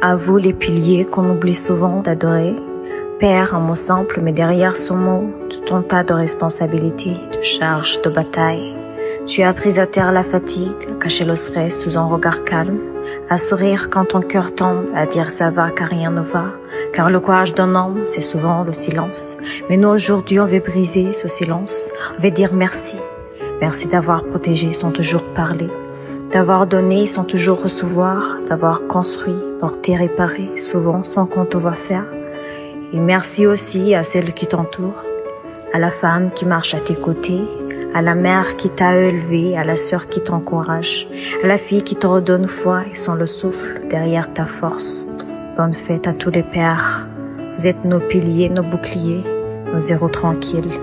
À vous les piliers qu'on oublie souvent d'adorer. Père, un mot simple, mais derrière ce mot, tout un tas de responsabilités, de charges, de batailles. Tu as pris à terre la fatigue, à cacher le stress sous un regard calme, à sourire quand ton cœur tombe, à dire ça va car rien ne va. Car le courage d'un homme, c'est souvent le silence. Mais nous aujourd'hui, on veut briser ce silence. On veut dire merci. Merci d'avoir protégé sans toujours parler. D'avoir donné sans toujours recevoir, d'avoir construit, porté, réparé, souvent sans qu'on te voie faire. Et merci aussi à celles qui t'entourent, à la femme qui marche à tes côtés, à la mère qui t'a élevé, à la sœur qui t'encourage, à la fille qui te redonne foi et sans le souffle derrière ta force. Bonne fête à tous les pères. Vous êtes nos piliers, nos boucliers, nos héros tranquilles.